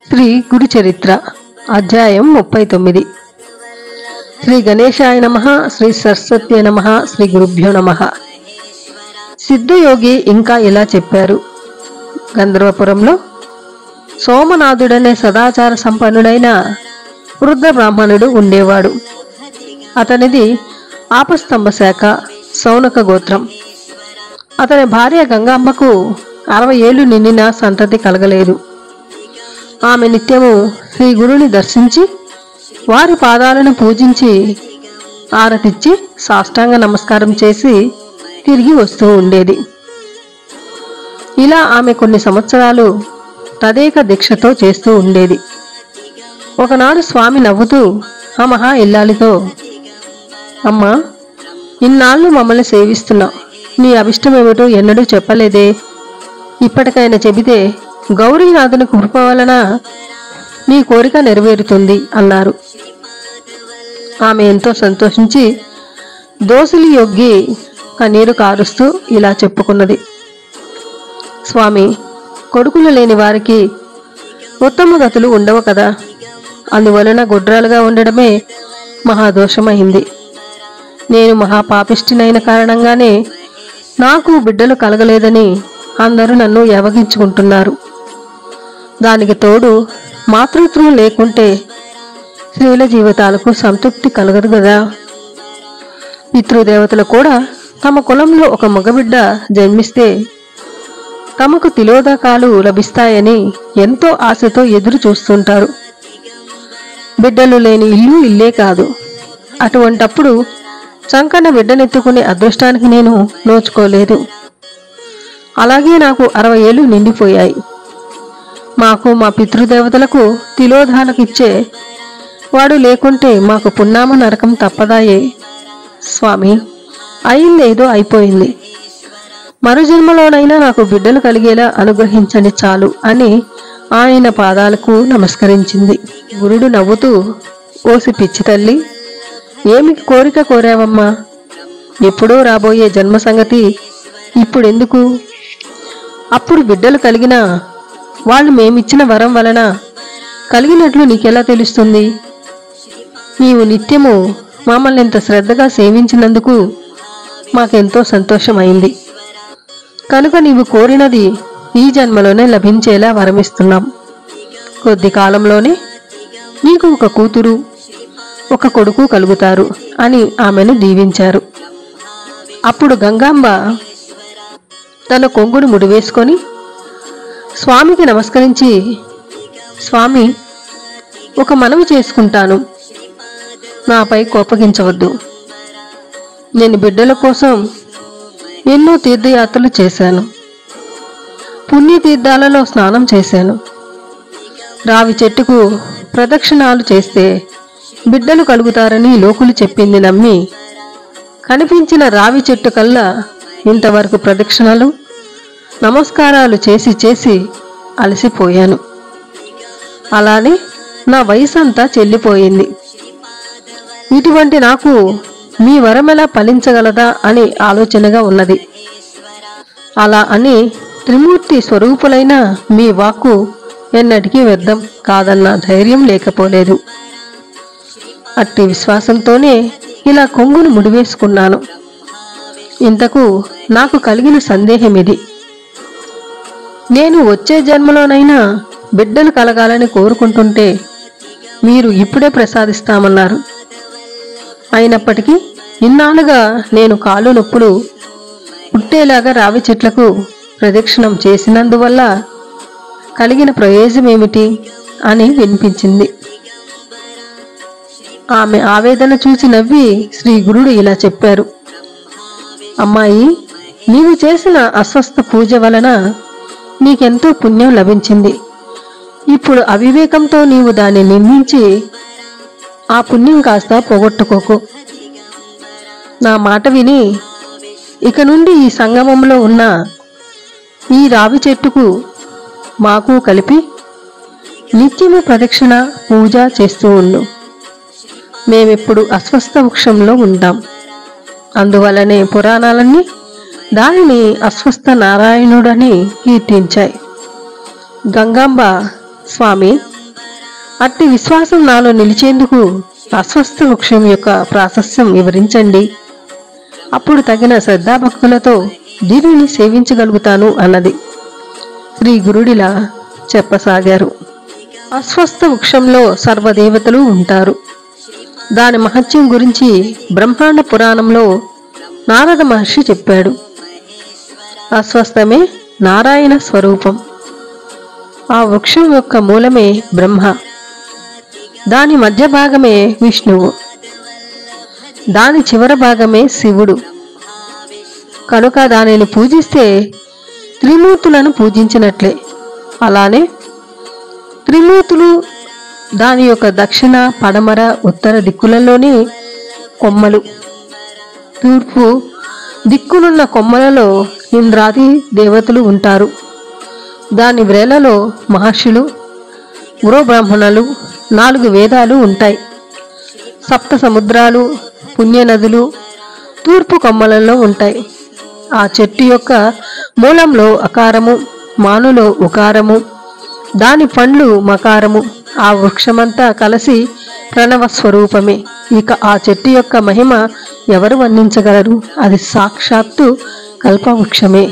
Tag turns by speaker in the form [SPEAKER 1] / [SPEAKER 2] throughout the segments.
[SPEAKER 1] శ్రీ గురు చరిత్ర అధ్యాయం 39. శ్రీ గణేశాయ నమః. శ్రీ సరస్వత్యై నమః. శ్రీ గురుభ్యో నమః. సిద్ధయోగి ఇంకా ఇలా చెప్పారు. గంధర్వపురంలో సోమనాథుడనే సదాచార సంపన్నుడైన వృద్ధ బ్రాహ్మణుడు ఉండేవాడు. అతనిది ఆపస్తంభ శాఖ, సౌనక గోత్రం. అతని భార్య గంగాంబకు 60 ఏళ్లు నిండిన సంతతి కలగలేదు. ఆమె నిత్యము శ్రీ గురుని దర్శించి వారి పాదాలను పూజించి ఆరతిచ్చి సాష్టాంగ నమస్కారం చేసి తిరిగి వస్తూ ఉండేది. ఇలా ఆమె కొన్ని సంవత్సరాలు తదేక దీక్షతో చేస్తూ ఉండేది. ఒకనాడు స్వామి నవ్వుతూ ఆ మహా ఇల్లాలితో, అమ్మా, ఇన్నాళ్ళు మమ్మల్ని సేవిస్తున్నావు, నీ అభిష్టమేమిటో ఎన్నడూ చెప్పలేదే, ఇప్పటికైనా చెబితే గౌరీనాథుని కృప వలన నీ కోరిక నెరవేరుతుంది అన్నారు. ఆమె ఎంతో సంతోషించి దోసిలి యొగ్గి కన్నీరు కారుస్తూ ఇలా చెప్పుకున్నది. స్వామి, కొడుకులు లేని వారికి ఉత్తమ గతులు ఉండవు కదా, అందువలన గుడ్రాలుగా ఉండడమే మహాదోషమైంది. నేను మహాపాపిష్టినైన కారణంగానే నాకు బిడ్డలు కలగలేదని అందరూ నన్ను యావగించుకుంటున్నారు. దానికి తోడు మాతృత్వం లేకుంటే స్త్రీల జీవితాలకు సంతృప్తి కలగదు కదా. పితృదేవతలు కూడా తమ కులంలో ఒక మగబిడ్డ జన్మిస్తే తమకు తిలోదకాలు లభిస్తాయని ఎంతో ఆశతో ఎదురు చూస్తుంటారు. బిడ్డలు లేని ఇల్లు ఇల్లే కాదు. అటువంటప్పుడు చంకన బిడ్డనెత్తుకునే అదృష్టానికి నేను నోచుకోలేదు. అలాగే నాకు 60 ఏళ్లు నిండిపోయాయి. మాకు మా పితృదేవతలకు తిలోధానకిచ్చే వాడు లేకుంటే మాకు పున్నామ నరకం తప్పదాయే. స్వామి, అయిందేదో అయిపోయింది, మరు జన్మలోనైనా నాకు బిడ్డలు కలిగేలా అనుగ్రహించండి చాలు అని ఆయన పాదాలకు నమస్కరించింది. గురుడు నవ్వుతూ, ఓసి పిచ్చి తల్లి, ఏమి కోరిక కోరావమ్మా? ఎప్పుడో రాబోయే జన్మ సంగతి ఇప్పుడెందుకు? అప్పుడు బిడ్డలు కలిగినా వాళ్ళు మేమిచ్చిన వరం వలన కలిగినట్లు నీకెలా తెలుస్తుంది? నీవు నిత్యము మమ్మల్ని ఇంత శ్రద్ధగా సేవించినందుకు మాకెంతో సంతోషమైంది. కనుక నీవు కోరినది ఈ జన్మలోనే లభించేలా వరమిస్తున్నాం. కొద్ది కాలంలోనే నీకు ఒక కూతురు, ఒక కొడుకు కలుగుతారు అని ఆమెను దీవించారు. అప్పుడు గంగాంబ తన కొంగును ముడివేసుకొని స్వామికి నమస్కరించి, స్వామి, ఒక మనవి చేసుకుంటాను, నాపై కోపగించవద్దు. నేను బిడ్డల కోసం ఎన్నో తీర్థయాత్రలు చేశాను, పుణ్యతీర్థాలలో స్నానం చేశాను. రావి చెట్టుకు ప్రదక్షిణాలు చేస్తే బిడ్డలు కలుగుతారని లోకులు చెప్పింది నమ్మి కనిపించిన రావి చెట్టు కల్లా ఇంతవరకు ప్రదక్షిణలు నమస్కారాలు చేసి చేసి అలసిపోయాను. అలానే నా వయసంతా చెల్లిపోయింది. ఇటువంటి నాకు మీ వరమెలా ఫలించగలదా అని ఆలోచనగా ఉన్నది. అలా అని త్రిమూర్తి స్వరూపులైన మీ వాక్కు ఎన్నటికీ వ్యర్థం కాదన్న ధైర్యం లేకపోలేదు. అట్టి విశ్వాసంతోనే ఇలా కొంగును ముడివేసుకున్నాను. ఇంతకు నాకు కలిగిన సందేహం ఇది. నేను వచ్చే జన్మలోనైనా బిడ్డలు కలగాలని కోరుకుంటుంటే మీరు ఇప్పుడే ప్రసాదిస్తామన్నారు. అయినప్పటికీ ఇన్నాళ్ళుగా నేను కాళ్ళు నొప్పులు పుట్టేలాగా రావి చెట్లకు ప్రదక్షిణం చేసినందువల్ల కలిగిన ప్రయోజనమేమిటి అని వినిపించింది. ఆమె ఆవేదన చూసి నవ్వి శ్రీ గురుడు ఇలా చెప్పారు. అమ్మాయి, నీవు చేసిన అస్వస్థ పూజ వలన నీకెంతో పుణ్యం లభించింది. ఇప్పుడు అవివేకంతో నీవు దాన్ని నిందించి ఆ పుణ్యం కాస్త పోగొట్టుకోకు. నా మాట విని ఇక నుండి ఈ సంగమంలో ఉన్న ఈ రావి చెట్టుకు మాకు కలిపి నిత్యము ప్రదక్షిణ పూజ చేస్తూ ఉండు. మేమెప్పుడు అస్వస్థ వృక్షంలో ఉంటాం. అందువలనే పురాణాలన్నీ దానిని అస్వస్థ నారాయణుడని కీర్తించాయి. గంగాంబ స్వామి, అట్టి విశ్వాసం నాలో నిలిచేందుకు అస్వస్థ వృక్షం యొక్క ప్రాశస్త్యం వివరించండి. అప్పుడు తగిన శ్రద్ధాభక్తులతో దీనిని సేవించగలుగుతాను అన్నది. శ్రీ గురుడిలా చెప్పసాగారు. అస్వస్థ వృక్షంలో సర్వదేవతలు ఉంటారు. దాని మహత్యం గురించి బ్రహ్మాండ పురాణంలో నారద మహర్షి చెప్పాడు. అస్వస్థమే నారాయణ స్వరూపం. ఆ వృక్షం యొక్క మూలమే బ్రహ్మ, దాని మధ్య భాగమే విష్ణువు, దాని చివరి భాగమే శివుడు. కనుక దానిని పూజిస్తే త్రిమూర్తులను పూజించినట్లే. అలానే త్రిమూర్తులు దాని యొక్క దక్షిణ, పడమర, ఉత్తర దిక్కులలోని కొమ్మలు. తూర్పు దిక్కునున్న కొమ్మలలో ఇంద్రాది దేవతలు ఉంటారు. దాని వ్రేలలో మహర్షులు, గురుబ్రాహ్మణులు, 4 వేదాలు ఉంటాయి. సప్త సముద్రాలు, పుణ్యనదులు తూర్పు కొమ్మలలో ఉంటాయి. ఆ చెట్టు యొక్క మూలంలో అకారము, మానులో ఉకారము, దాని పండ్లు మకారము. ఆ వృక్షమంతా కలిసి ప్రణవ స్వరూపమే. ఇక ఆ చెట్టు యొక్క మహిమ ఎవరు వర్ణించగలరు? అది సాక్షాత్తు కల్పవృక్షమే.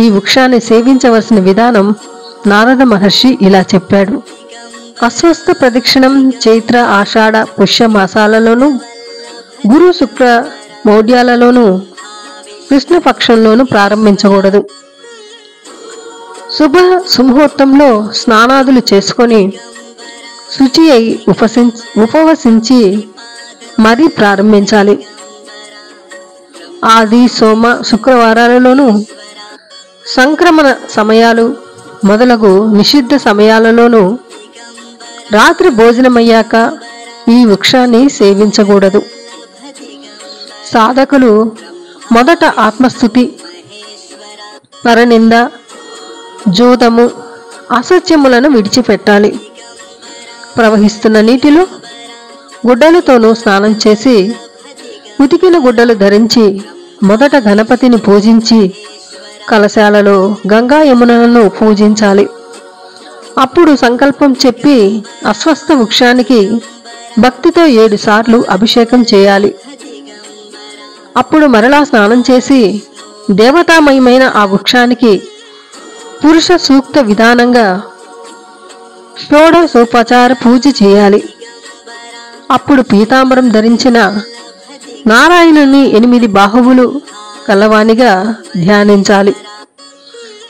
[SPEAKER 1] ఈ వృక్షాన్ని సేవించవలసిన విధానం నారద మహర్షి ఇలా చెప్పాడు. అస్వస్థ ప్రదక్షిణం చైత్ర, ఆషాఢ, పుష్య మాసాలలోనూ, గురు శుక్ర మౌఢ్యాలలోనూ, కృష్ణపక్షంలోనూ ప్రారంభించకూడదు. శుభ సుముహూర్తంలో స్నానాదులు చేసుకొని శుచి అయి ఉపవసించి మరీ ప్రారంభించాలి. ఆది, సోమ, శుక్రవారాలలోనూ, సంక్రమణ సమయాలు మొదలగు నిషిద్ధ సమయాలలోనూ రాత్రి భోజనమయ్యాక ఈ వృక్షాన్ని సేవించకూడదు. సాధకులు మొదట ఆత్మస్థుతి, పరనింద, జూదము, అసత్యములను విడిచిపెట్టాలి. ప్రవహిస్తున్న నీటిలో గుడ్డలతోనూ స్నానం చేసి ఉతికిన గుడ్డలు ధరించి మొదట గణపతిని పూజించి కలశాలలో గంగా యమునలను పూజించాలి. అప్పుడు సంకల్పం చెప్పి అస్వస్థ వృక్షానికి భక్తితో 7 సార్లు అభిషేకం చేయాలి. అప్పుడు మరలా స్నానం చేసి దేవతామయమైన ఆ వృక్షానికి పురుష సూక్త విధానంగా షోడశోపచార పూజ చేయాలి. అప్పుడు పీతాంబరం ధరించిన నారాయణుని 8 బాహువులు కలవానిగా ధ్యానించాలి.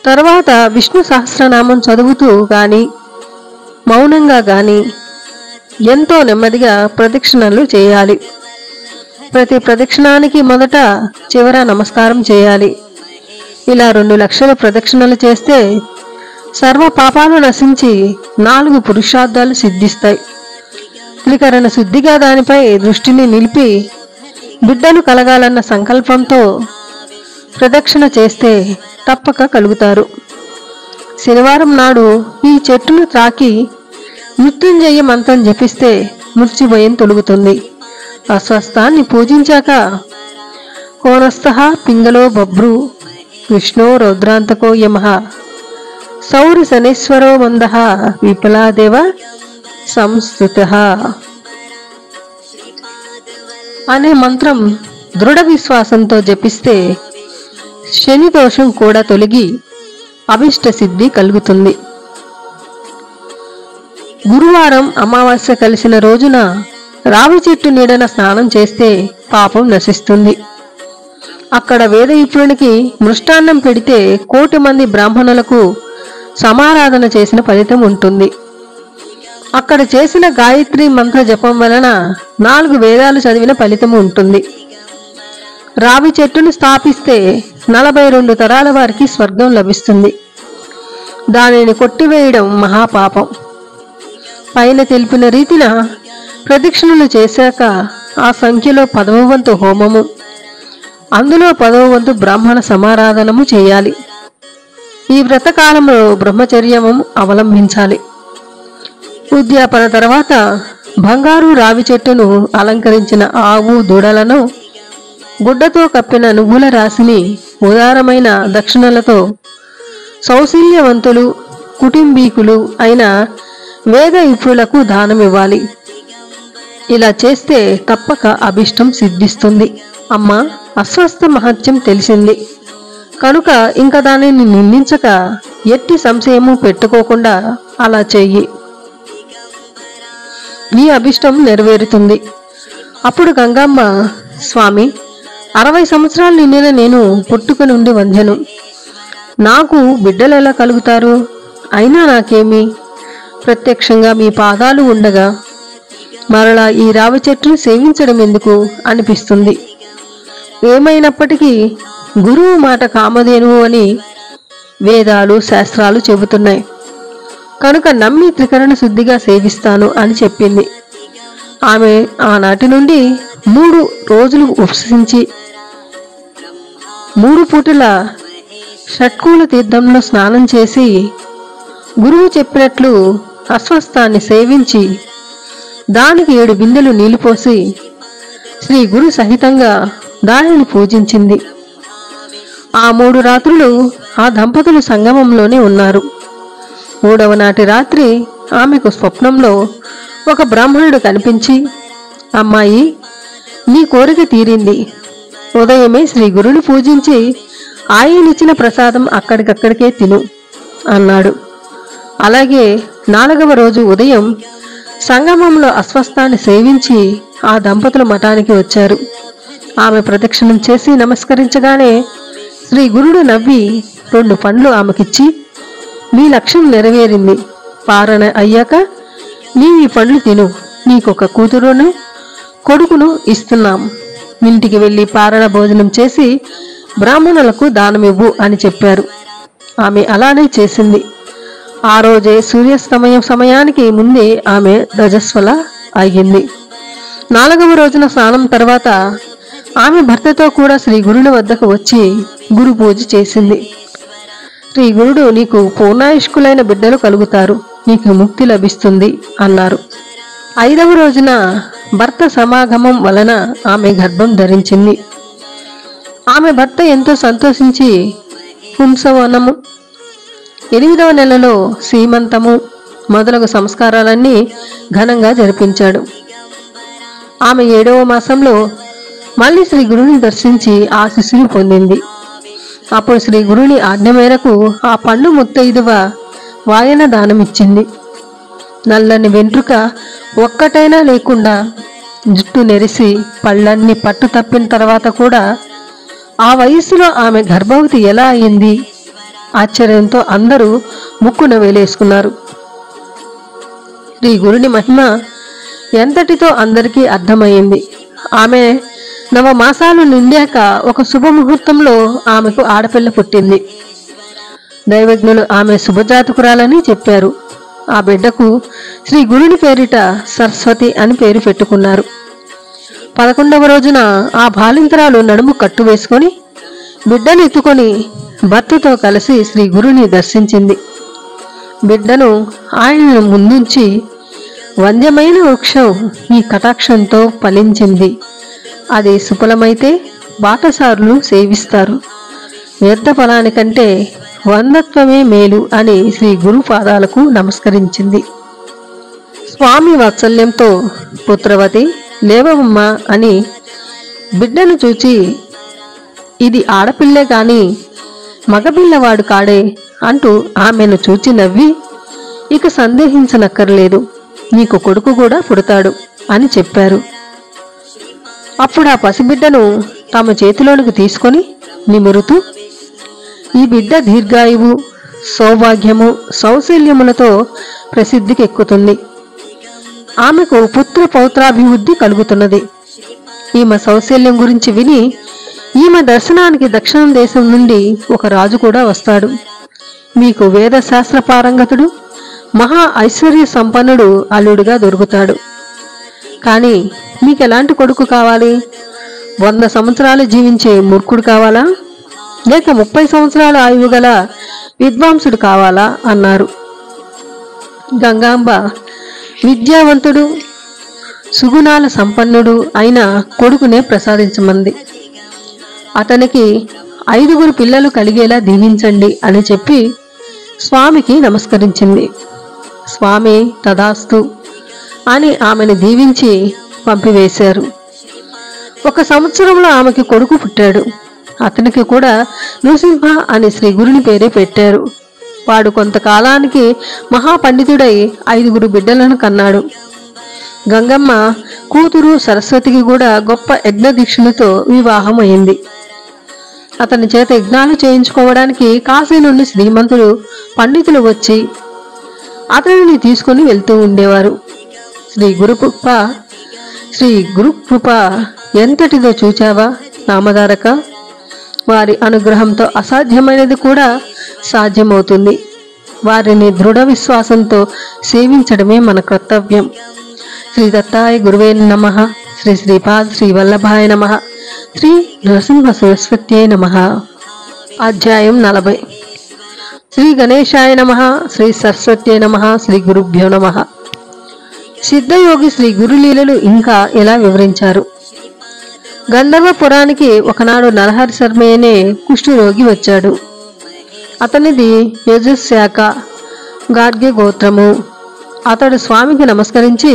[SPEAKER 1] తర్వాత విష్ణు సహస్రనామం చదువుతూ గాని మౌనంగా గాని ఎంతో నెమ్మదిగా ప్రదక్షిణలు చేయాలి. ప్రతి ప్రదక్షిణానికి మొదట చివర నమస్కారం చేయాలి. ఇలా 2 లక్షల ప్రదక్షిణలు చేస్తే సర్వ పాపాలు నశించి 4 పురుషార్థాలు సిద్ధిస్తాయి. త్రికరణ శుద్ధిగా దానిపై దృష్టిని నిలిపి బిడ్డలు కలగాలన్న సంకల్పంతో ప్రదక్షిణ చేస్తే తప్పక కలుగుతారు. శనివారం నాడు ఈ చెట్టును త్రాకి మృత్యుంజయ మంత్రం జపిస్తే మృత్యుభయం తొలుగుతుంది. అస్వస్థాన్ని పూజించాక కోనస్థః పింగళో బభ్రు విష్ణో రౌద్రాంతకో యమః సౌరి శనేశ్వరో మందః విఫలాదేవ సంస్థుతః అనే మంత్రం దృఢ విశ్వాసంతో జపిస్తే శని దోషం కూడా తొలగి అభిష్ట సిద్ధి కలుగుతుంది. గురువారం అమావాస్య కలిసిన రోజున రావి చెట్టు నీడన స్నానం చేస్తే పాపం నశిస్తుంది. అక్కడ వేదవిప్రునికి మృష్టాన్నం పెడితే 1,000,000 మంది బ్రాహ్మణులకు సమారాధన చేసిన ఫలితం ఉంటుంది. అక్కడ చేసిన గాయత్రి మంత్ర జపం వలన 4 వేదాలు చదివిన ఫలితం ఉంటుంది. రావి చెట్టును స్థాపిస్తే 42 తరాల వారికి స్వర్గం లభిస్తుంది. దానిని కొట్టివేయడం మహాపాపం. పైన తెలిపిన రీతిన ప్రదక్షిణలు చేశాక ఆ సంఖ్యలో 10వ వంతు హోమము, అందులో 10వ వంతు బ్రాహ్మణ సమారాధనము చేయాలి. ఈ వ్రతకాలంలో బ్రహ్మచర్యము అవలంబించాలి. ఉద్యాపన తర్వాత బంగారు రావి చెట్టును అలంకరించిన ఆవు దూడలను గుడ్డతో కప్పిన నువ్వుల రాశిని ఉదారమైన దక్షిణలతో సౌశీల్యవంతులు కుటుంబీకులు అయిన వేద విప్రులకు దానమివ్వాలి. ఇలా చేస్తే తప్పక అభిష్టం సిద్ధిస్తుంది. అమ్మ, అస్వస్థ మహత్యం తెలిసింది కనుక ఇంకా దానిని నిందించక ఎట్టి సంశయము పెట్టుకోకుండా అలా చెయ్యి, నీ అభిష్టం నెరవేరుతుంది. అప్పుడు గంగమ్మ, స్వామి, 60 సంవత్సరాలు నిండిన నేను పుట్టుక నుండి వంధ్యను. నాకు బిడ్డలు ఎలా కలుగుతారు? అయినా నాకేమి, ప్రత్యక్షంగా మీ పాదాలు ఉండగా మరలా ఈ రావి చెట్టును సేవించడం ఎందుకు అనిపిస్తుంది. ఏమైనప్పటికీ గురువు మాట కామధేనువు అని వేదాలు శాస్త్రాలు చెబుతున్నాయి కనుక నమ్మి త్రికరణ శుద్ధిగా సేవిస్తాను అని చెప్పింది. ఆమె ఆనాటి నుండి 3 రోజులు ఉపవసించి 3 పూటల షట్కూల తీర్థంలో స్నానం చేసి గురువు చెప్పినట్లు అస్వస్థాన్ని సేవించి దానికి 7 బిందెలు నీళ్లు పోసి శ్రీ గురు సహితంగా దానిని పూజించింది. ఆ 3 రాత్రులు ఆ దంపతులు సంగమంలోనే ఉన్నారు. 3వ నాటి రాత్రి ఆమెకు స్వప్నంలో ఒక బ్రాహ్మణుడు కనిపించి, అమ్మాయి, నీ కోరిక తీరింది. ఉదయమే శ్రీ గురుని పూజించి ఆయనిచ్చిన ప్రసాదం అక్కడికక్కడికే తిను అన్నాడు. అలాగే 4వ రోజు ఉదయం సంగమంలో అస్వస్థాన్ని సేవించి ఆ దంపతులు మఠానికి వచ్చారు. ఆమె ప్రదక్షిణం చేసి నమస్కరించగానే శ్రీ గురుడు నవ్వి 2 పండ్లు ఆమెకిచ్చి, మీ లక్ష్యం నెరవేరింది. పారణ అయ్యాక నీవు ఈ పండ్లు తిను. నీకొక కూతురును కొడుకును ఇస్తున్నాం. ఇంటికి వెళ్ళి పారణ భోజనం చేసి బ్రాహ్మణులకు దానమివ్వు అని చెప్పారు. ఆమె అలానే చేసింది. ఆ రోజే సూర్యాస్తమయం సమయానికి ముందే ఆమె రజస్వల అయ్యింది. 4వ రోజున స్నానం తర్వాత ఆమె భర్తతో కూడా శ్రీ గురుని వద్దకు వచ్చి గురు పూజ చేసింది. శ్రీ గురుడు, నీకు పూర్ణాయుష్కులైన బిడ్డలు కలుగుతారు, నీకు ముక్తి లభిస్తుంది అన్నారు. 5వ రోజున భర్త సమాగమం వలన ఆమె గర్భం ధరించింది. ఆమె భర్త ఎంతో సంతోషించి పుంసవనము, 8వ నెలలో సీమంతము మొదలగు సంస్కారాలన్నీ ఘనంగా జరిపించాడు. ఆమె 7వ మాసంలో మళ్ళీ శ్రీ గురుని దర్శించి ఆశీస్సులు పొందింది. అప్పుడు శ్రీ గురుని ఆజ్ఞ మేరకు ఆ పండు ముత్తైదువ వాయన దానమిచ్చింది. నల్లని వెంట్రుక ఒక్కటైనా లేకుండా జుట్టు నెరిసి పళ్ళన్నీ పట్టు తప్పిన తర్వాత కూడా ఆ వయస్సులో ఆమె గర్భవతి ఎలా అయింది? ఆశ్చర్యంతో అందరూ ముక్కున వేలేసుకున్నారు. శ్రీ గురుని మహిమ ఎంతటితో అందరికీ అర్థమైంది. ఆమె 9 మాసాలు నిండాక ఒక శుభముహూర్తంలో ఆమెకు ఆడపిల్ల పుట్టింది. దైవజ్ఞులు ఆమె శుభజాతకురాలని చెప్పారు. ఆ బిడ్డకు శ్రీ గురుని పేరిట సరస్వతి అని పేరు పెట్టుకున్నారు. 11వ రోజున ఆ బాలింతరాలు నడుము కట్టు వేసుకొని బిడ్డను ఎత్తుకొని భర్తతో కలిసి శ్రీ గురుని దర్శించింది. బిడ్డను ఆయన ముందుంచి, వంద్యమైన వృక్షం ఈ కటాక్షంతో ఫలించింది, అది సుఫలమైతే బాటసారులు సేవిస్తారు, వ్యర్థ ఫలానికంటే వందత్వమే మేలు అని శ్రీ గురు పాదాలకు నమస్కరించింది. స్వామి వాత్సల్యంతో, పుత్రవతి లేవమ్మ అని బిడ్డను చూచి, ఇది ఆడపిల్లే కాని మగపిల్లవాడు కాడే అంటూ ఆమెను చూచి నవ్వి, ఇక సందేహించనక్కర్లేదు, నీకు కొడుకు కూడా పుడతాడు అని చెప్పారు. అప్పుడు ఆ పసిబిడ్డను తమ చేతిలోనికి తీసుకొని నిమురుతూ, ఈ బిడ్డ దీర్ఘాయువు, సౌభాగ్యము, సౌశల్యములతో ప్రసిద్ధికి ఎక్కుతుంది. ఆమెకు పుత్ర పౌత్రాభివృద్ధి కలుగుతున్నది. ఈమె సౌశల్యం గురించి విని ఈమె దర్శనానికి దక్షిణం దేశం నుండి ఒక రాజు కూడా వస్తాడు. మీకు వేదశాస్త్ర పారంగతుడు, మహా ఐశ్వర్య సంపన్నుడు అల్లుడుగా దొరుకుతాడు. కానీ మీకెలాంటి కొడుకు కావాలి? 100 సంవత్సరాలు జీవించే మూర్ఖుడు కావాలా, లేక 30 సంవత్సరాల ఆయువు గల విద్వాంసుడు కావాలా అన్నారు. గంగాంబ విద్యావంతుడు, సుగుణాల సంపన్నుడు అయిన కొడుకునే ప్రసాదించమంది. అతనికి 5గురు పిల్లలు కలిగేలా దీవించండి అని చెప్పి స్వామికి నమస్కరించింది. స్వామి తదాస్తు అని ఆమెను దీవించి పంపివేశారు. 1 సంవత్సరంలో ఆమెకి కొడుకు పుట్టాడు. అతనికి కూడా నృసింహ అని శ్రీ గురుని పేరే పెట్టారు. వాడు కొంతకాలానికి మహాపండితుడై 5 బిడ్డలను కన్నాడు. గంగమ్మ కూతురు సరస్వతికి కూడా గొప్ప యజ్ఞ దీక్షలతో వివాహం అయింది. అతని చేత యజ్ఞాలు చేయించుకోవడానికి కాశీ నుండి శ్రీమంతులు పండితులు వచ్చి అతనిని తీసుకొని వెళ్తూ ఉండేవారు. శ్రీ గురుకృప ఎంతటిదో చూచావా నామధారక. వారి అనుగ్రహంతో అసాధ్యమైనది కూడా సాధ్యమవుతుంది. వారిని దృఢ విశ్వాసంతో సేవించడమే మన కర్తవ్యం. శ్రీ దత్తాయ గురువే నమః. శ్రీ శ్రీపాద శ్రీ వల్లభాయ నమః. శ్రీ నరసింహ సరస్వత్యై నమః. అధ్యాయం 40. శ్రీ గణేశాయ నమః. శ్రీ సరస్వత్యై నమః. శ్రీ గురుభ్యో నమః. సిద్ధయోగి శ్రీ గురులీలలు ఇంకా ఎలా వివరించారు. గంధర్వపురానికి ఒకనాడు నరహరి శర్మ అనే కుష్ఠరోగి వచ్చాడు. అతనిది యజుశాఖ గార్గ్య గోత్రము. అతడు స్వామికి నమస్కరించి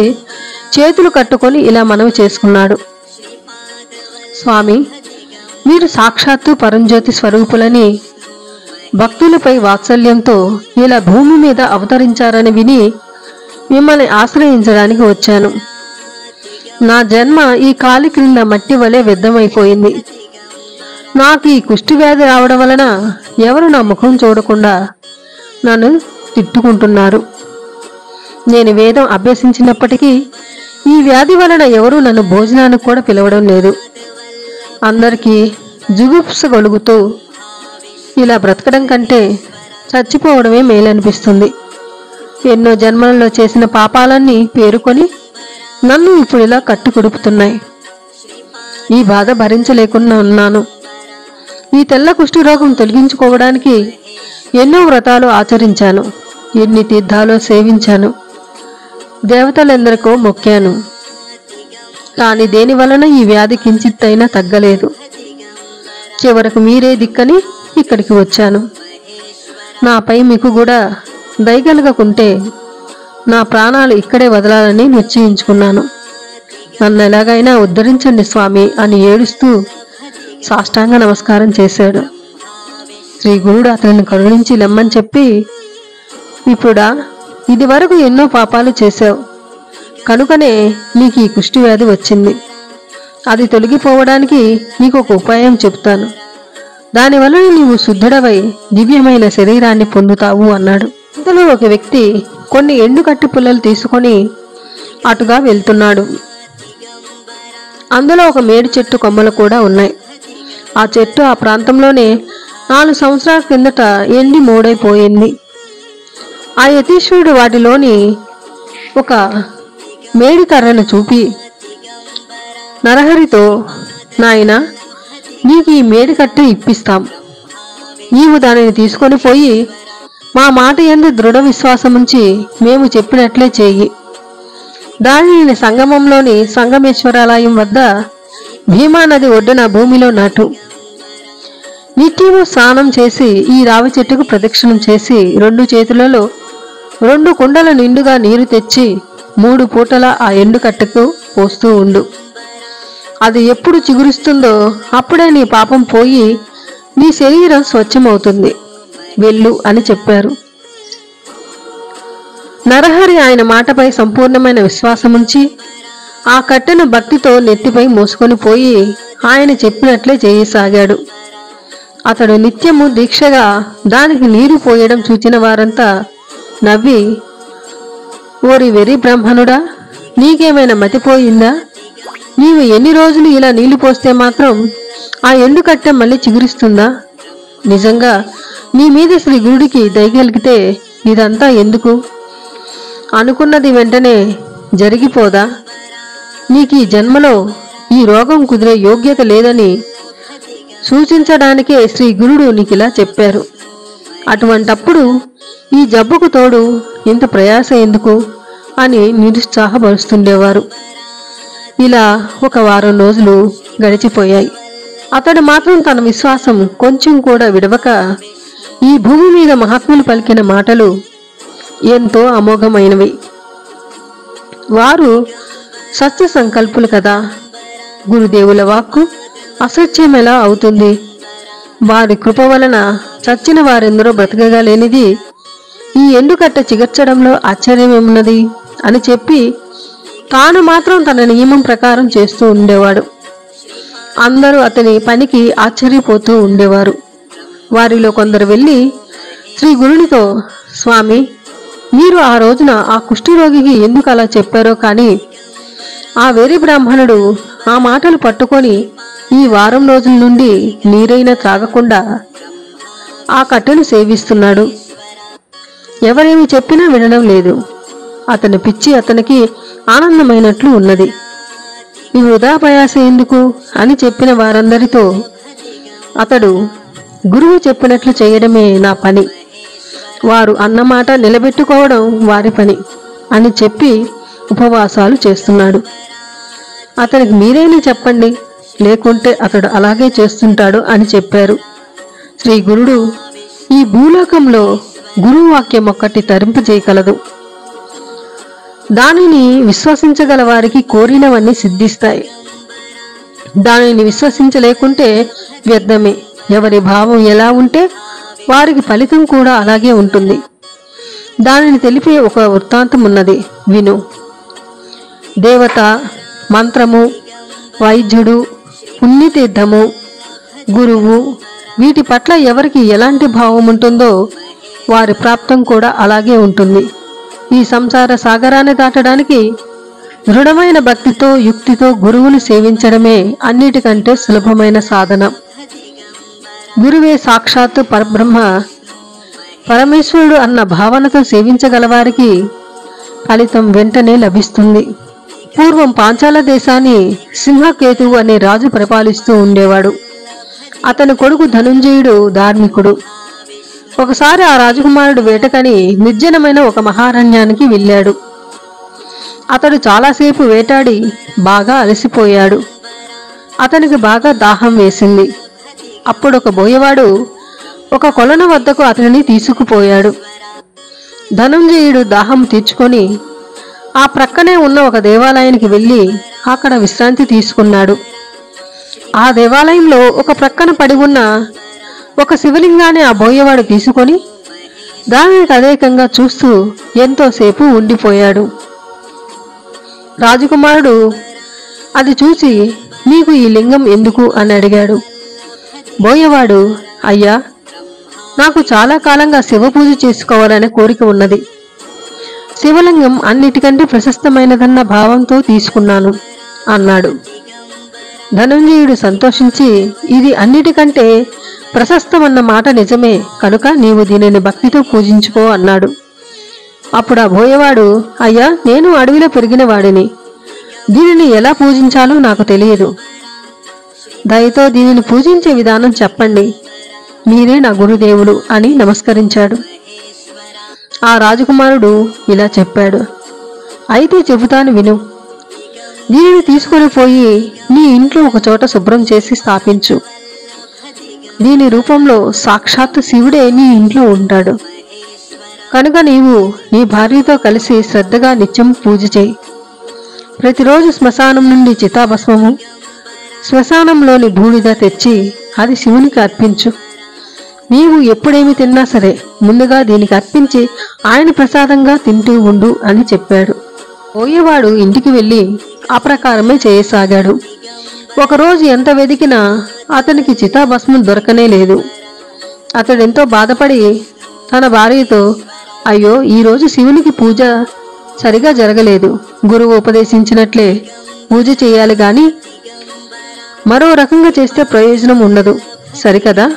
[SPEAKER 1] చేతులు కట్టుకొని ఇలా మనవి చేసుకున్నాడు. స్వామి, మీరు సాక్షాత్తు పరంజ్యోతి స్వరూపులని భక్తులపై వాత్సల్యంతో ఇలా భూమి మీద అవతరించారని విని మిమ్మల్ని ఆశ్రయించడానికి వచ్చాను. నా జన్మ ఈ కాలి క్రింద మట్టి వలె వ్యర్థమైపోయింది. నాకు ఈ కుష్టి వ్యాధి రావడం వలన ఎవరు నా ముఖం చూడకుండా నన్ను తిట్టుకుంటున్నారు. నేను వేదం అభ్యసించినప్పటికీ ఈ వ్యాధి వలన ఎవరూ నన్ను భోజనానికి కూడా పిలవడం లేదు. అందరికీ జుగుప్స గొలుగుతూ ఇలా బ్రతకడం కంటే చచ్చిపోవడమే మేలనిపిస్తుంది. ఎన్నో జన్మలలో చేసిన పాపాలన్నీ పేరుకొని నన్ను ఇప్పుడు ఇలా కట్టుకొడుపుతున్నాయి. ఈ బాధ భరించలేకుండా ఉన్నాను. ఈ తెల్ల కుష్టి రోగం తొలగించుకోవడానికి ఎన్నో వ్రతాలు ఆచరించాను. ఎన్ని తీర్థాలు సేవించాను. దేవతలందరికో మొక్కాను. కానీ దేని వలన ఈ వ్యాధి కించిత్తైనా తగ్గలేదు. చివరకు మీరే దిక్కని ఇక్కడికి వచ్చాను. నాపై మీకు కూడా దయగలగకుంటే నా ప్రాణాలు ఇక్కడే వదలాలని నిశ్చయించుకున్నాను. నన్ను ఎలాగైనా ఉద్ధరించండి స్వామి అని ఏడుస్తూ సాష్టాంగ నమస్కారం చేశాడు. శ్రీ గురుడు అతనిని కరుణించి లెమ్మని చెప్పి, ఇప్పుడా ఇది వరకు ఎన్నో పాపాలు చేశావు కనుకనే నీకు ఈ కుష్టి వ్యాధి వచ్చింది. అది తొలగిపోవడానికి నీకు ఒక ఉపాయం చెప్తాను. దానివల్ల నీవు శుద్ధుడవై దివ్యమైన శరీరాన్ని పొందుతావు అన్నాడు. ఇంతలో ఒక వ్యక్తి కొన్ని ఎండుకట్టి పుల్లలు తీసుకొని అటుగా వెళ్తున్నాడు. అందులో ఒక మేడి చెట్టు కొమ్మలు కూడా ఉన్నాయి. ఆ చెట్టు ఆ ప్రాంతంలోనే 4 సంవత్సరాల కిందట ఎండి మోడైపోయింది. ఆ యతీశ్వరుడు వాటిలోని ఒక మేడి కర్రను చూపి నరహరితో, నాయనా, నీకు ఈ మేడి కట్టె ఇప్పిస్తాం. నీవు దానిని తీసుకొని పోయి మా మాట యందు దృఢ విశ్వాసముంచి మేము చెప్పినట్లే చేయి. దానిని సంగమంలోని సంగమేశ్వరాలయం వద్ద భీమానది ఒడ్డున భూమిలో నాటు. నిత్యము స్నానం చేసి ఈ రావి చెట్టుకు ప్రదక్షిణం చేసి 2 చేతులలో 2 కుండల నిండుగా నీరు తెచ్చి 3 పూటల ఆ ఎండు కట్టెకు పోస్తూ ఉండు. అది ఎప్పుడు చిగురిస్తుందో అప్పుడే నీ పాపం పోయి నీ శరీరం స్వచ్ఛమవుతుంది. వెళ్ళు అని చెప్పారు. నరహరి ఆయన మాటపై సంపూర్ణమైన విశ్వాసముంచి ఆ కట్టెను భక్తితో నెత్తిపై మోసుకొని పోయి ఆయన చెప్పినట్లే చేయసాగాడు. అతడు నిత్యము దీక్షగా దానికి నీరు పోయడం చూచిన వారంతా నవ్వి, ఓరి వెర్రి బ్రాహ్మణుడా, నీకేమైనా మతిపోయిందా? నీవు ఎన్ని రోజులు ఇలా నీళ్లు పోస్తే మాత్రం ఆ ఎండు కట్టె మళ్ళీ చిగురిస్తుందా? నిజంగా నీ మీద శ్రీ గురుడికి దయగలిగితే ఇదంతా ఎందుకు? అనుకున్నది వెంటనే జరిగిపోదా? నీకు ఈ జన్మలో ఈ రోగం కుదిరే యోగ్యత లేదని సూచించడానికే శ్రీ గురుడు నీకిలా చెప్పారు. అటువంటప్పుడు ఈ జబ్బుకు తోడు ఇంత ప్రయాస ఎందుకు అని నిరుత్సాహపరుస్తుండేవారు. ఇలా 1 వారం రోజులు గడిచిపోయాయి. అతడు మాత్రం తన విశ్వాసం కొంచెం కూడా విడవక ఈ భూమి మీద మహాత్ములు పలికిన మాటలు ఎంతో అమోఘమైనవి. వారు సత్య సంకల్పులు కదా. గురుదేవుల వాక్కు అసత్యం ఎలా అవుతుంది? వారి కృప వలన చచ్చిన వారెందరో బ్రతకగలేనిది ఈ ఎండుకట్ట చిగర్చడంలో ఆశ్చర్యమేమున్నది అని చెప్పి తాను మాత్రం తన నియమం ప్రకారం చేస్తూ ఉండేవాడు. అందరూ అతని పనికి ఆశ్చర్యపోతూ ఉండేవారు. వారిలో కొందరు వెళ్ళి శ్రీ గురునితో, స్వామి, మీరు ఆ రోజున ఆ కుష్ఠరోగికి ఎందుకు అలా చెప్పారో కానీ ఆ వేరే బ్రాహ్మణుడు ఆ మాటలు పట్టుకొని ఈ వారం రోజుల నుండి నీరైనా త్రాగకుండా ఆ కట్టెను సేవిస్తున్నాడు. ఎవరేమి చెప్పినా వినడం లేదు. అతని పిచ్చి అతనికి ఆనందమైనట్లు ఉన్నది. ఈ వృధా ప్రయాస ఎందుకు అని చెప్పిన వారందరితో అతడు, గురువు చెప్పినట్లు చేయడమే నా పని, వారు అన్నమాట నిలబెట్టుకోవడం వారి పని అని చెప్పి ఉపవాసాలు చేస్తున్నాడు. అతనికి మీరైనా చెప్పండి, లేకుంటే అతడు అలాగే చేస్తుంటాడు అని చెప్పారు. శ్రీ గురుడు, ఈ భూలోకంలో గురువు వాక్యం ఒక్కటి తరింపజేయగలదు. దానిని విశ్వసించగల వారికి కోరినవన్నీ సిద్ధిస్తాయి. దానిని విశ్వసించలేకుంటే వ్యర్థమే. ఎవరి భావం ఎలా ఉంటే వారికి ఫలితం కూడా అలాగే ఉంటుంది. దానిని తెలిపే ఒక వృత్తాంతం ఉన్నది, విను. దేవత, మంత్రము, వైద్యుడు, పుణ్యతీర్థము, గురువు, వీటి పట్ల ఎవరికి ఎలాంటి భావం ఉంటుందో వారి ప్రాప్తం కూడా అలాగే ఉంటుంది. ఈ సంసార సాగరాన్ని దాటడానికి దృఢమైన భక్తితో యుక్తితో గురువును సేవించడమే అన్నిటికంటే సులభమైన సాధన. గురువే సాక్షాత్తు పరబ్రహ్మ, పరమేశ్వరుడు అన్న భావనతో సేవించగలవారికి ఫలితం వెంటనే లభిస్తుంది. పూర్వం పాంచాల దేశాన్ని సింహకేతువు అనే రాజు పరిపాలిస్తూ ఉండేవాడు. అతని కొడుకు ధనుంజయుడు ధార్మికుడు. ఒకసారి ఆ రాజకుమారుడు వేటకని నిర్జనమైన ఒక మహారణ్యానికి వెళ్ళాడు. అతడు చాలాసేపు వేటాడి బాగా అలసిపోయాడు. అతనికి బాగా దాహం వేసింది. అప్పుడు ఒక బోయవాడు ఒక కొలను వద్దకు అతనిని తీసుకుపోయాడు. ధనుంజయుడు దాహం తీర్చుకొని ఆ ప్రక్కనే ఉన్న ఒక దేవాలయానికి వెళ్ళి అక్కడ విశ్రాంతి తీసుకున్నాడు. ఆ దేవాలయంలో ఒక ప్రక్కన పడి ఉన్న ఒక శివలింగాన్ని ఆ బోయవాడు తీసుకొని దానిని తదేకంగా చూస్తూ ఎంతోసేపు ఉండిపోయాడు. రాజకుమారుడు అది చూసి, నీకు ఈ లింగం ఎందుకు అని అడిగాడు. బోయవాడు, అయ్యా, నాకు చాలా కాలంగా శివ పూజ చేసుకోవాలనే కోరిక ఉన్నది. శివలింగం అన్నిటికంటే ప్రశస్తమైనదన్న భావంతో తీసుకున్నాను అన్నాడు. ధనుంజయుడు సంతోషించి, ఇది అన్నిటికంటే ప్రశస్తమన్న మాట నిజమే కనుక నీవు దీనిని భక్తితో పూజించుకో అన్నాడు. అప్పుడు ఆ బోయవాడు, అయ్యా, నేను అడవిలో పెరిగిన వాడిని, దీనిని ఎలా పూజించాలో నాకు తెలియదు. దయతో దీనిని పూజించే విధానం చెప్పండి, మీరే నా గురుదేవులు అని నమస్కరించాడు. ఆ రాజకుమారుడు ఇలా చెప్పాడు, అయితే చెబుతాను విను. దీనిని తీసుకొని పోయి నీ ఇంట్లో ఒక చోట శుభ్రం చేసి స్థాపించు. దీని రూపంలో సాక్షాత్తు శివుడే నీ ఇంట్లో ఉంటాడు కనుక నీవు నీ భార్యతో కలిసి శ్రద్ధగా నిత్యం పూజ చేయి. ప్రతిరోజు శ్మశానం నుండి చితాభస్మము, శ్మశానంలోని బూడిద తెచ్చి అది శివునికి అర్పించు. నీవు ఎప్పుడేమి తిన్నా సరే ముందుగా దీనికి అర్పించి ఆయన ప్రసాదంగా తింటూ ఉండు అని చెప్పాడు. పోయేవాడు ఇంటికి వెళ్ళి ఆ ప్రకారమే చేయసాగాడు. ఒకరోజు ఎంత వెదికినా అతనికి చితాభస్మం దొరకనే లేదు. అతడెంతో బాధపడి తన భార్యతో, అయ్యో, ఈరోజు శివునికి పూజ సరిగా జరగలేదు. గురువు ఉపదేశించినట్లే పూజ చేయాలి గాని మరో రకంగా చేస్తే ప్రయోజనం ఉండదు, సరికదా?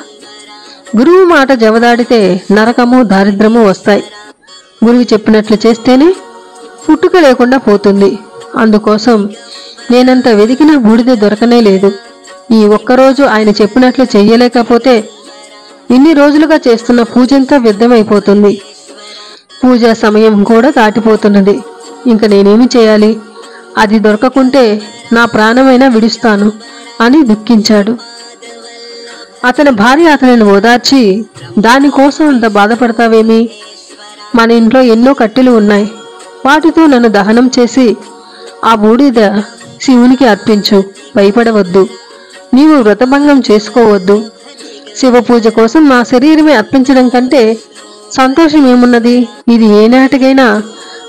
[SPEAKER 1] గురువు మాట జవదాడితే నరకము దారిద్రము వస్తాయి. గురువు చెప్పినట్లు చేస్తేనే పుట్టుక లేకుండా పోతుంది. అందుకోసం నేనంత వెదికినా బూడిద దొరకనే లేదు. ఈ ఒక్కరోజు ఆయన చెప్పినట్లు చెయ్యలేకపోతే ఇన్ని రోజులుగా చేస్తున్న పూజంతా వ్యర్థమైపోతుంది. పూజా సమయం కూడా దాటిపోతున్నది. ఇంక నేనేమి చేయాలి? అది దొరకకుంటే నా ప్రాణమైనా విడుస్తాను అని దుఃఖించాడు. అతని భార్య అతనిని ఓదార్చి, దానికోసం అంత బాధపడతావేమి? మన ఇంట్లో ఎన్నో కట్టెలు ఉన్నాయి, వాటితో నన్ను దహనం చేసి ఆ బూడిద శివునికి అర్పించు, భయపడవద్దు, నీవు వ్రతభంగం చేసుకోవద్దు. శివ పూజ కోసం నా శరీరమే అర్పించడం కంటే సంతోషం ఏమున్నది? ఇది ఏనాటికైనా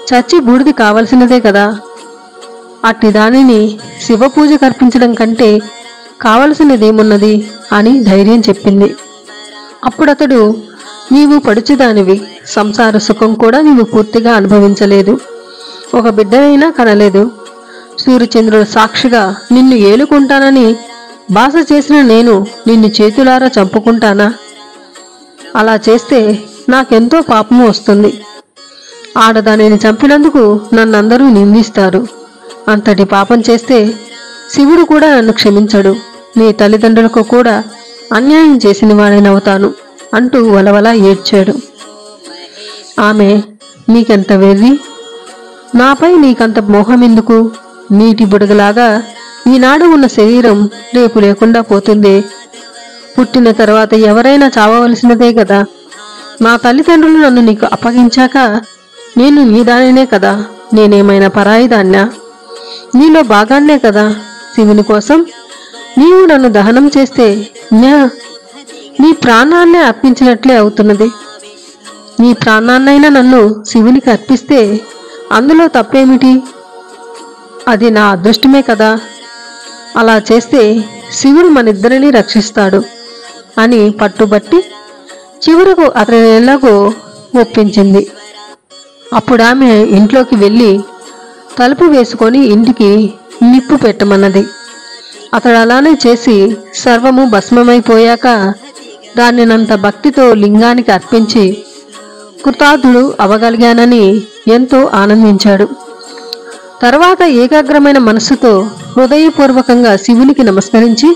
[SPEAKER 1] చచ్చి బూడిది కావలసినదే కదా. అట్టి దానిని శివ పూజకు అర్పించడం కంటే కావలసినదేమున్నది అని ధైర్యం చెప్పింది. అప్పుడతడు, నీవు పడుచుదానివి, సంసార సుఖం కూడా నీవు పూర్తిగా అనుభవించలేదు, ఒక బిడ్డనైనా కనలేదు. సూర్యచంద్రుడు సాక్షిగా నిన్ను ఏలుకుంటానని బాస చేసిన నేను నిన్ను చేతులారా చంపుకుంటానా? అలా చేస్తే నాకెంతో పాపము వస్తుంది. ఆడదానిని చంపినందుకు నన్నందరూ నిందిస్తారు. అంతటి పాపం చేస్తే శివుడు కూడా నన్ను క్షమించడు. నీ తల్లిదండ్రులకు కూడా అన్యాయం చేసిన వాడినవుతాను అంటూ వలవలా ఏడ్చాడు. ఆమె, నీకెంత వెర్రి, నాపై నీకంత మోహమెందుకు? నీటి బుడగలాగా ఈనాడు ఉన్న శరీరం రేపు లేకుండా పోతుందే. పుట్టిన తర్వాత ఎవరైనా చావవలసినదే కదా. నా తల్లిదండ్రులు నన్ను నీకు అప్పగించాక నేను నీదానినే కదా. నేనేమైనా పరాయిదాన్నా? నీలో భాగాన్నే కదా. శివుని కోసం నీవు నన్ను దహనం చేస్తే నీ ప్రాణాన్నే అర్పించినట్లే అవుతున్నది. నీ ప్రాణాన్నైనా నన్ను శివునికి అర్పిస్తే అందులో తప్పేమిటి? అది నా అదృష్టమే కదా. అలా చేస్తే శివుడు మనిద్దరినీ రక్షిస్తాడు అని పట్టుబట్టి చివరకు అతని ఎలాగో ఒప్పించింది. అప్పుడు ఆమె ఇంట్లోకి వెళ్ళి తలుపు వేసుకొని ఇంటికి నిప్పు పెట్టమన్నది. అతడు అలానే చేసి సర్వము భస్మమైపోయాక దానినంత భక్తితో లింగానికి అర్పించి కృతార్థుడు అవగలిగానని ఎంతో ఆనందించాడు. తర్వాత ఏకాగ్రమైన మనస్సుతో హృదయపూర్వకంగా శివునికి నమస్కరించి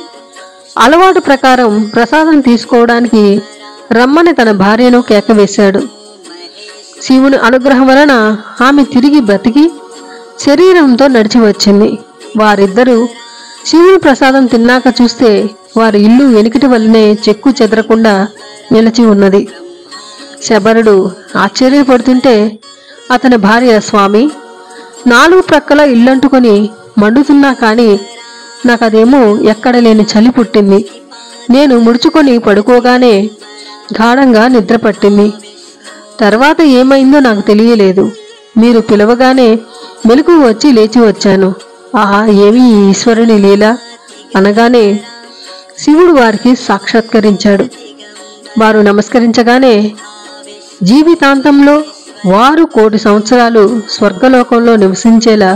[SPEAKER 1] అలవాటు ప్రకారం ప్రసాదం తీసుకోవడానికి రమ్మని తన భార్యను కేకవేశాడు. శివుని అనుగ్రహం వలన ఆమె తిరిగి బ్రతికి శరీరంతో నడిచి వచ్చింది. వారిద్దరూ శివుని ప్రసాదం తిన్నాక చూస్తే వారి ఇల్లు వెనుకటి వల్లనే చెక్కు చెదరకుండా నిలిచి ఉన్నది. శబరుడు ఆశ్చర్యపడుతుంటే అతని భార్య, స్వామి, 4 ప్రక్కల ఇల్లంటుకొని మండుతున్నా కానీ నాకదేమో ఎక్కడ లేని చలి పుట్టింది. నేను ముడుచుకొని పడుకోగానే గాఢంగా నిద్ర పట్టింది. తర్వాత ఏమైందో నాకు తెలియలేదు. మీరు పిలవగానే మెలకువ వచ్చి లేచి వచ్చాను. ఆహా, ఏమి ఈశ్వరుని లీల అనగానే శివుడు వారికి సాక్షాత్కరించాడు. వారు నమస్కరించగానే జీవితాంతంలో వారు 1,000,000 సంవత్సరాలు స్వర్గలోకంలో నివసించేలా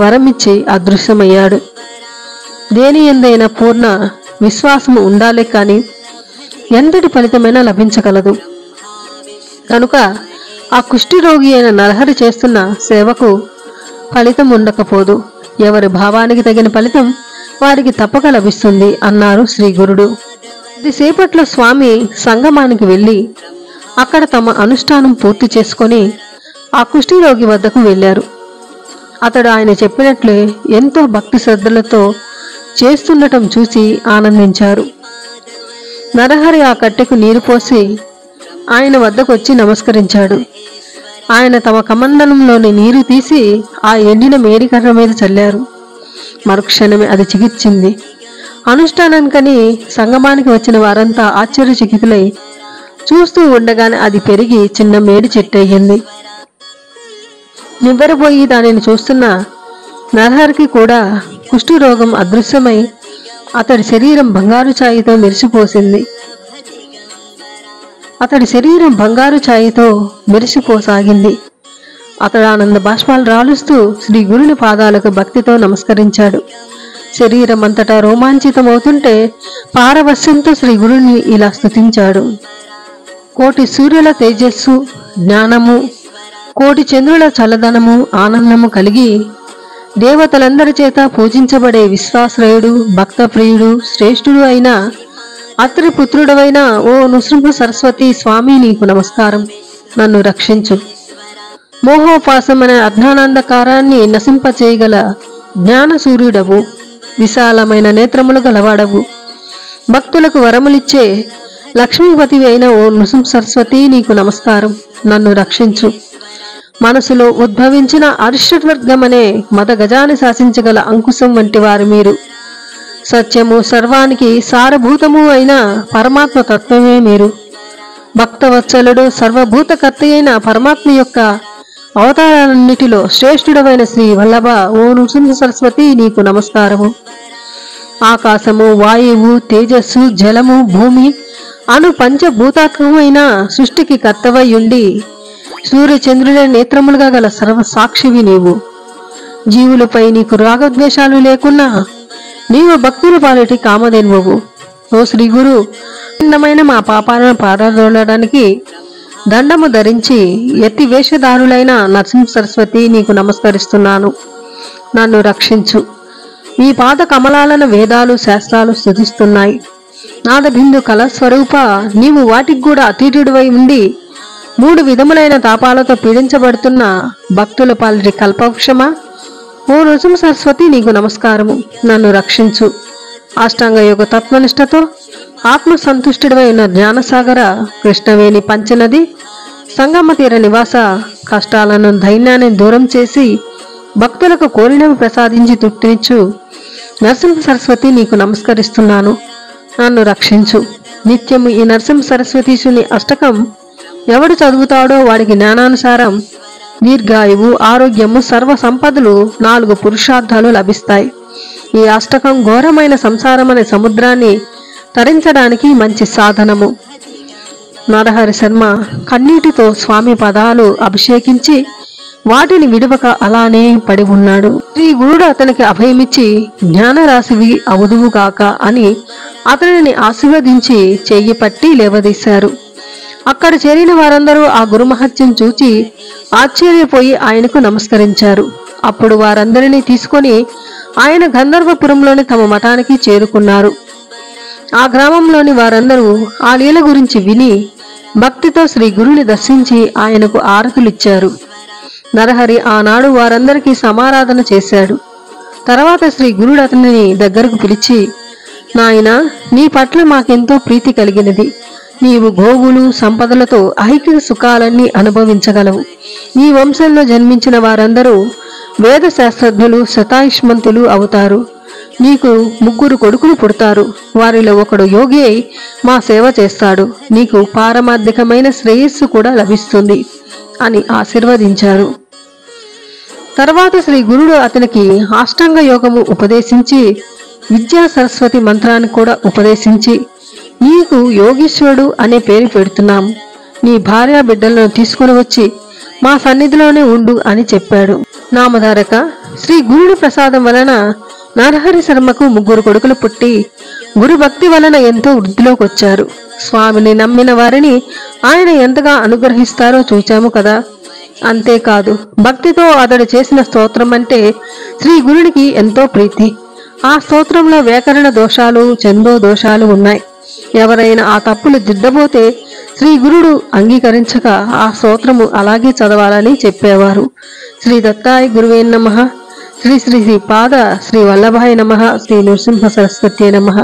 [SPEAKER 1] వరమిచ్చి అదృశ్యమయ్యాడు. దేని ఎందైనా పూర్ణ విశ్వాసము ఉండాలే కాని ఎంతటి ఫలితమైనా లభించగలదు. కనుక ఆ కుష్ఠిరోగి అయిన నరహరి చేస్తున్న సేవకు ఫలితం ఉండకపోదు. ఎవరి భావానికి తగిన ఫలితం వారికి తప్పక లభిస్తుంది అన్నారు శ్రీ గురుడు. కొద్దిసేపట్లో స్వామి సంగమానికి వెళ్ళి అక్కడ తమ అనుష్ఠానం పూర్తి చేసుకొని ఆ కుష్ఠిరోగి వద్దకు వెళ్ళారు. అతడు ఆయన చెప్పినట్లే ఎంతో భక్తి శ్రద్ధలతో చేస్తుండటం చూసి ఆనందించారు. నరహరి ఆ కట్టెకు నీరు పోసి ఆయన వద్దకు వచ్చి నమస్కరించాడు. ఆయన తమ కమండలంలోని నీరు తీసి ఆ ఎండిన మేడికర్ర మీద చల్లారు. మరుక్షణమే అది చిగిర్చింది. అనుష్ఠానానికని సంగమానికి వచ్చిన వారంతా ఆశ్చర్యచకితులై చూస్తూ ఉండగానే అది పెరిగి చిన్న మేడి చెట్టు అయ్యింది. నివ్వెరపోయి దానిని చూస్తున్న నరహరికి కూడా కుష్ఠరోగం అదృశ్యమై అతడి శరీరం బంగారు ఛాయతో మెరిసిపోసాగింది. అతడు ఆనంద బాష్పాలు రాలుస్తూ శ్రీ గురుని పాదాలకు భక్తితో నమస్కరించాడు. శరీరం అంతటా రోమాంచితమవుతుంటే పారవస్యంతో శ్రీ గురుని ఇలా స్తుతించాడు. 1,000,000 సూర్యుల తేజస్సు, జ్ఞానము, 1,000,000 చంద్రుల చల్లదనము, ఆనందము కలిగి దేవతలందరి చేత పూజించబడే విశ్వాశ్రయుడు, భక్తప్రియుడు, శ్రేష్ఠుడు అయిన అత్రి పుత్రుడవైన ఓ నృసింహ సరస్వతి స్వామి, నీకు నమస్కారం. నన్ను రక్షించు. మోహోపాసమనే అజ్ఞానాంధకారాన్ని నశింపచేయగల జ్ఞాన సూర్యుడవు, విశాలమైన నేత్రములు గలవాడవు, భక్తులకు వరములిచ్చే లక్ష్మీపతివి అయిన ఓ నృసింహ సరస్వతి నీకు నమస్కారం. నన్ను రక్షించు. మనసులో ఉద్భవించిన అరిషడ్వర్గమనే మద గజాన్ని శాసించగల అంకుశం వంటి వారు మీరు. సత్యము సర్వానికి సారభూతము అయిన పరమాత్మ తత్వమే మీరు. భక్తవత్సలుడు సర్వభూతకర్త అయిన పరమాత్మ యొక్క అవతారాలన్నిటిలో శ్రేష్ఠుడమైన శ్రీ వల్లభ ఓ నృసింహ సరస్వతి నీకు నమస్కారము. ఆకాశము, వాయువు, తేజస్సు, జలము, భూమి అను పంచభూతాత్మకమైన సృష్టికి కర్తవై ఉండి సూర్యచంద్రుల నేత్రములుగా గల సర్వసాక్షివి నీవు. జీవులపై నీకు రాగద్వేషాలు లేకున్నా నీవు భక్తుల పాలిటి కామధేనువు. ఓ శ్రీ గురు, భిన్నమైన మా పాపాలను పారదోలడానికి దండము ధరించి ఎత్తి వేషధారులైన నరసింహ సరస్వతి నీకు నమస్కరిస్తున్నాను. నన్ను రక్షించు. ఈ పాద కమలాలను వేదాలు శాస్త్రాలు స్తుతిస్తున్నాయి. నాదబిందు కళస్వరూప నీవు వాటికి కూడా అతీతుడివై ఉండి 3 విధములైన తాపాలతో పీడించబడుతున్న భక్తుల పాలిటి కల్పవృక్షమా ఓ నృసింహ సరస్వతి నీకు నమస్కారము. నన్ను రక్షించు. అష్టాంగ యోగ తత్వనిష్టతో ఆత్మసంతుష్టుడివై ఉన్న జ్ఞానసాగర కృష్ణవేణి పంచనది సంగమ తీర నివాస కష్టాలను ధైర్యాన్ని దూరం చేసి భక్తులకు కోరినవి ప్రసాదించి తృప్తినిచ్చు నరసింహ సరస్వతి నీకు నమస్కరిస్తున్నాను. నన్ను రక్షించు. నిత్యము ఈ నరసింహ సరస్వతీశుని అష్టకం ఎవడు చదువుతాడో వాడికి జ్ఞానానుసారం దీర్ఘాయువు, ఆరోగ్యము, సర్వ సంపదలు 4 పురుషార్థాలు లభిస్తాయి. ఈ అష్టకం ఘోరమైన సంసారం అనే సముద్రాన్ని తరించడానికి మంచి సాధనము. నరహరి శర్మ కన్నీటితో స్వామి పదాలు అభిషేకించి వాటిని విడవక అలానే పడి ఉన్నాడు. శ్రీ గురుడు అతనికి అభయమిచ్చి జ్ఞానరాశివి అవుదువు కాక అని అతనిని ఆశీర్వదించి చెయ్యి పట్టి లేవదీశారు. అక్కడ చేరిన వారందరూ ఆ గురుమహత్యం చూచి ఆశ్చర్యపోయి ఆయనకు నమస్కరించారు. అప్పుడు వారందరినీ తీసుకొని ఆయన గంధర్వపురంలోని తమ మఠానికి చేరుకున్నారు. ఆ గ్రామంలోని వారందరూ ఆ లీల గురించి విని భక్తితో శ్రీ గురుని దర్శించి ఆయనకు ఆరతులిచ్చారు. నరహరి ఆనాడు వారందరికీ సమారాధన చేశాడు. తర్వాత శ్రీ గురుడు అతనిని దగ్గరకు పిలిచి, నాయనా, నీ పట్ల మాకెంతో ప్రీతి కలిగినది. నీవు గోవులు సంపదలతో ఐహిక సుఖాలన్నీ అనుభవించగలవు. నీ వంశంలో జన్మించిన వారందరూ వేద శాస్త్రజ్ఞులు, శతాయుష్మంతులు అవుతారు. నీకు 3 కొడుకులు పుడతారు. వారిలో ఒకడు యోగి అయి మా సేవ చేస్తాడు. నీకు పారమార్థికమైన శ్రేయస్సు కూడా లభిస్తుంది అని ఆశీర్వదించారు. తర్వాత శ్రీ గురుడు అతనికి అష్టాంగ యోగము ఉపదేశించి విద్యా సరస్వతి మంత్రాన్ని కూడా ఉపదేశించి, నీకు యోగీశ్వరుడు అనే పేరు పెడుతున్నాము. నీ భార్య బిడ్డలను తీసుకుని వచ్చి మా సన్నిధిలోనే ఉండు అని చెప్పాడు. నామధారక శ్రీ గురుడి ప్రసాదం వలన నరహరి శర్మకు 3 కొడుకులు పుట్టి గురు భక్తి వలన ఎంతో వృద్ధిలోకి వచ్చారు. స్వామిని నమ్మిన వారిని ఆయన ఎంతగా అనుగ్రహిస్తారో చూచాము కదా. అంతేకాదు, భక్తితో అతడు చేసిన స్తోత్రం అంటే శ్రీ గురుడికి ఎంతో ప్రీతి. ఆ స్తోత్రంలో వ్యాకరణ దోషాలు, ఛందో దోషాలు ఉన్నాయి. ఎవరైనా ఆ తప్పులు దిద్దబోతే శ్రీ గురుడు అంగీకరించక ఆ స్తోత్రము అలాగే చదవాలని చెప్పేవారు. శ్రీ దత్తాయ గురువే నమః. శ్రీ శ్రీ శ్రీ పాద శ్రీ వల్లభాయ నమః. శ్రీ నృసింహ సరస్వతి నమః.